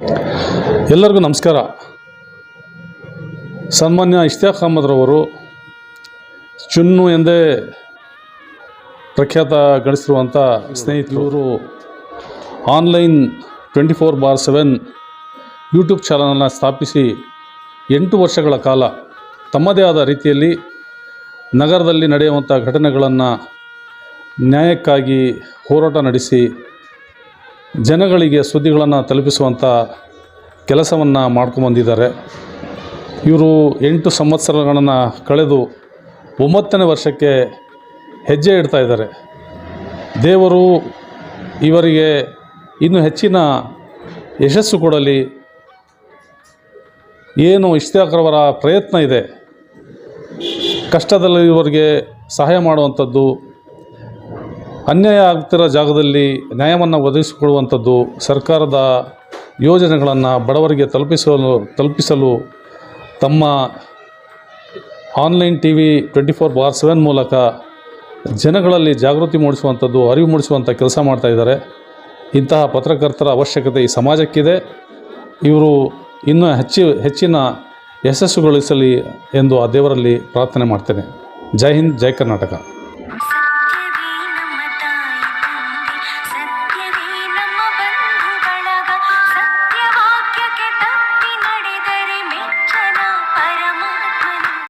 ಎಲ್ಲರಿಗೂ ನಮಸ್ಕಾರ. ಸನ್ಮಾನ್ಯ ಇಶ್ತಿಯಾಕ್ ಅಹಮದ್ರವರು ಚುನ್ನು ಎಂದೇ ಪ್ರಖ್ಯಾತ ಗಳಿಸಿರುವಂಥ ಸ್ನೇಹಿತರು. ಇವರು ಆನ್ಲೈನ್ 24/7 ಯೂಟ್ಯೂಬ್ ಚಾನಲನ್ನು ಸ್ಥಾಪಿಸಿ 8 ವರ್ಷಗಳ ಕಾಲ ತಮ್ಮದೇ ಆದ ರೀತಿಯಲ್ಲಿ ನಗರದಲ್ಲಿ ನಡೆಯುವಂಥ ಘಟನೆಗಳನ್ನು ನ್ಯಾಯಕ್ಕಾಗಿ ಹೋರಾಟ ನಡೆಸಿ ಜನಗಳಿಗೆ ಸುದ್ದಿಗಳನ್ನು ತಲುಪಿಸುವಂಥ ಕೆಲಸವನ್ನು ಮಾಡ್ಕೊಂಬಂದಿದ್ದಾರೆ. ಇವರು 8 ಸಂವತ್ಸರಗಳನ್ನು ಕಳೆದು 9ನೇ ವರ್ಷಕ್ಕೆ ಹೆಜ್ಜೆ ಇಡ್ತಾ ಇದ್ದಾರೆ. ದೇವರು ಇವರಿಗೆ ಇನ್ನೂ ಹೆಚ್ಚಿನ ಯಶಸ್ಸು ಕೊಡಲಿ. ಏನು ಇಶ್ತಿಯಾಕ್ರವರ ಪ್ರಯತ್ನ ಇದೆ, ಕಷ್ಟದಲ್ಲಿ ಇವರಿಗೆ ಸಹಾಯ ಮಾಡುವಂಥದ್ದು, ಅನ್ಯಾಯ ಆಗ್ತಿರೋ ಜಾಗದಲ್ಲಿ ನ್ಯಾಯವನ್ನು ಒದಗಿಸಿಕೊಡುವಂಥದ್ದು, ಸರ್ಕಾರದ ಯೋಜನೆಗಳನ್ನು ಬಡವರಿಗೆ ತಲುಪಿಸಲು ತಮ್ಮ ಆನ್ಲೈನ್ TV 24/7 ಮೂಲಕ ಜನಗಳಲ್ಲಿ ಜಾಗೃತಿ ಮೂಡಿಸುವಂಥದ್ದು, ಅರಿವು ಮೂಡಿಸುವಂಥ ಕೆಲಸ ಮಾಡ್ತಾಯಿದ್ದಾರೆ. ಇಂತಹ ಪತ್ರಕರ್ತರ ಅವಶ್ಯಕತೆ ಈ ಸಮಾಜಕ್ಕಿದೆ. ಇವರು ಇನ್ನೂ ಹೆಚ್ಚಿನ ಯಶಸ್ಸುಗೊಳಿಸಲಿ ಎಂದು ಆ ದೇವರಲ್ಲಿ ಪ್ರಾರ್ಥನೆ ಮಾಡ್ತೇನೆ. ಜೈ ಹಿಂದ್, ಜೈ ಕರ್ನಾಟಕ.